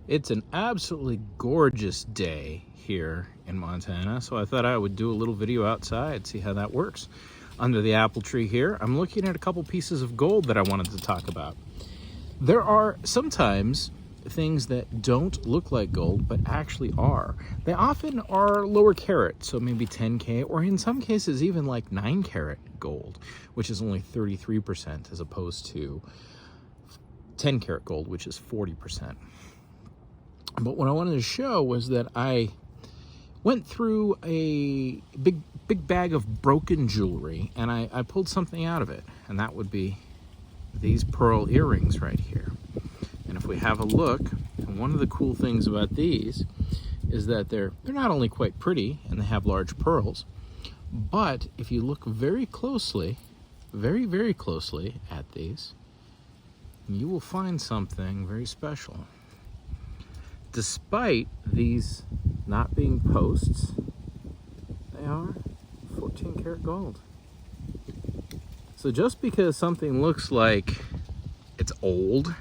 It's an absolutely gorgeous day here in Montana, so I thought I would do a little video outside, see how that works. Under the apple tree here, I'm looking at a couple pieces of gold that I wanted to talk about. There are sometimes things that don't look like gold, but actually are. They often are lower carat, so maybe 10K, or in some cases even like 9 carat gold, which is only 33% as opposed to 10 karat gold, which is 40%. But what I wanted to show was that I went through a big bag of broken jewelry, and I pulled something out of it, and that would be these pearl earrings right here. And if we have a look, and one of the cool things about these is that they're not only quite pretty and they have large pearls, but if you look very closely, very closely at these, you will find something very special. Despite these not being posts, they are 14 karat gold. So just because something looks like it's old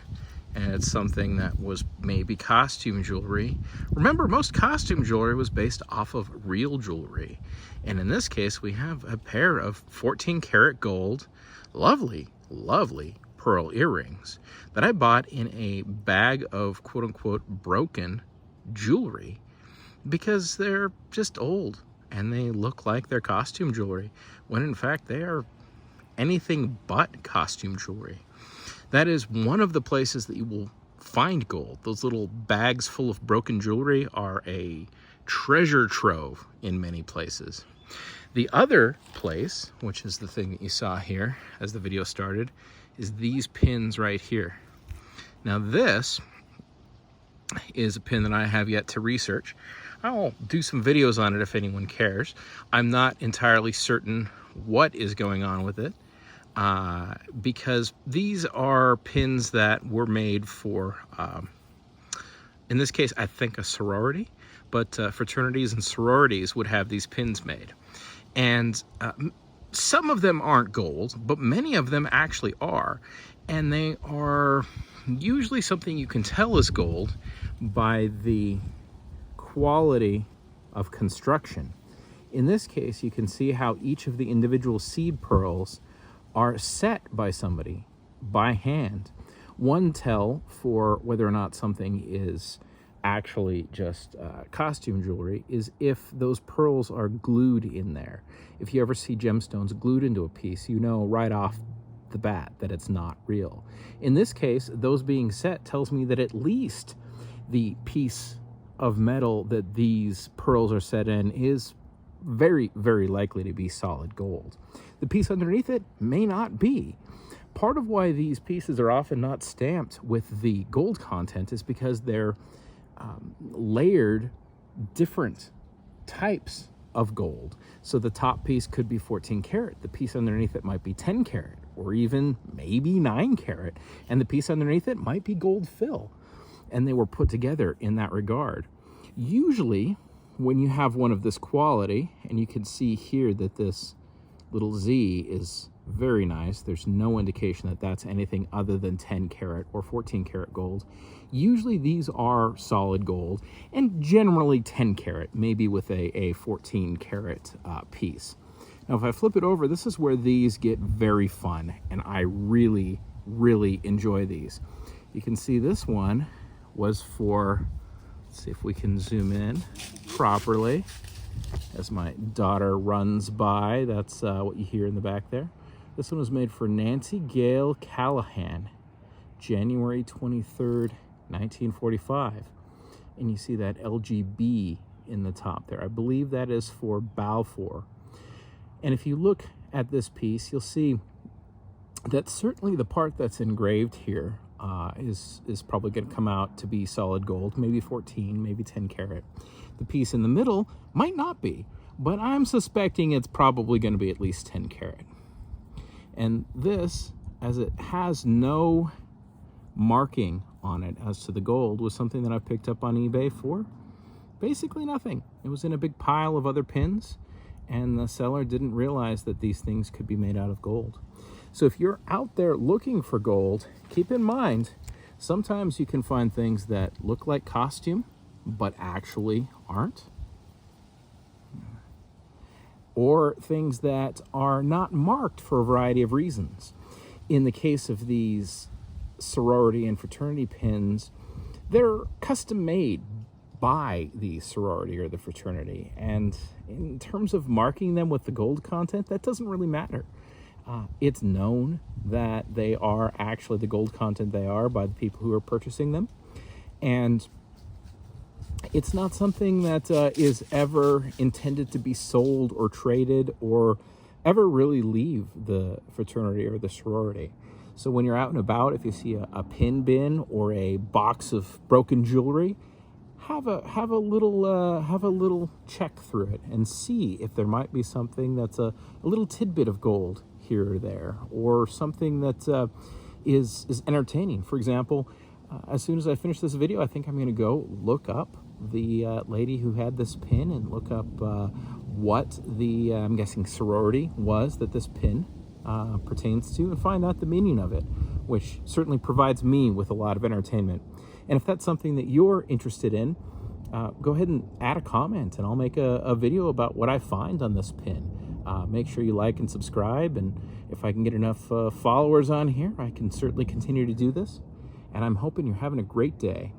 and it's something that was maybe costume jewelry, remember, most costume jewelry was based off of real jewelry. And in this case, we have a pair of 14 karat gold, lovely pearl earrings that I bought in a bag of quote unquote broken jewelry because they're just old and they look like they're costume jewelry, when in fact they are anything but costume jewelry. That is one of the places that you will find gold. Those little bags full of broken jewelry are a treasure trove in many places. The other place, which is the thing that you saw here as the video started, is these pins right here. Now this is a pin that I have yet to research. I'll do some videos on it if anyone cares. I'm not entirely certain what is going on with it because these are pins that were made for, in this case, I think a sorority, but fraternities and sororities would have these pins made. And some of them aren't gold, but many of them actually are. And they are usually something you can tell is gold by the quality of construction. In this case, you can see how each of the individual seed pearls are set by somebody by hand. One tell for whether or not something is actually just costume jewelry is if those pearls are glued in there. If you ever see gemstones glued into a piece, you know right off the bat that it's not real. In this case, those being set tells me that at least the piece of metal that these pearls are set in is very likely to be solid gold. The piece underneath it may not be. Part of why these pieces are often not stamped with the gold content is because they're layered different types of gold. So the top piece could be 14 karat, the piece underneath it might be 10 karat, or even maybe 9 karat, and the piece underneath it might be gold fill. And they were put together in that regard. Usually, when you have one of this quality, and you can see here that this little Z is very nice, there's no indication that that's anything other than 10 karat or 14 karat gold. Usually these are solid gold, and generally 10 karat, maybe with a 14 karat piece. Now if I flip it over, this is where these get very fun, and I really enjoy these. You can see this one was for, let's see if we can zoom in properly as my daughter runs by. That's what you hear in the back there. This one was made for Nancy Gail Callahan, January 23rd, 1945. And you see that LGB in the top there. I believe that is for Balfour. And if you look at this piece, you'll see that certainly the part that's engraved here is probably going to come out to be solid gold, maybe 14, maybe 10 karat. The piece in the middle might not be, but I'm suspecting it's probably going to be at least 10 karat. And this, as it has no marking on it as to the gold, was something that I picked up on eBay for basically nothing. It was in a big pile of other pins, and the seller didn't realize that these things could be made out of gold. So if you're out there looking for gold, keep in mind Sometimes you can find things that look like costume, but actually aren't. Or things that are not marked for a variety of reasons. In the case of these sorority and fraternity pins, they're custom made by the sorority or the fraternity. And in terms of marking them with the gold content, that doesn't really matter. It's known that they are actually the gold content they are by the people who are purchasing them. And it's not something that is ever intended to be sold or traded or ever really leave the fraternity or the sorority. So when you're out and about, if you see a pin bin or a box of broken jewelry, have a little check through it and see if there might be something that's a little tidbit of gold here or there, or something that is entertaining. For example, as soon as I finish this video, I think I'm going to go look up the lady who had this pin and look up what the, I'm guessing, sorority was that this pin pertains to, and find out the meaning of it, which certainly provides me with a lot of entertainment. And if that's something that you're interested in, go ahead and add a comment, and I'll make a video about what I find on this pin. Make sure you like and subscribe, and if I can get enough followers on here, I can certainly continue to do this. And I'm hoping you're having a great day.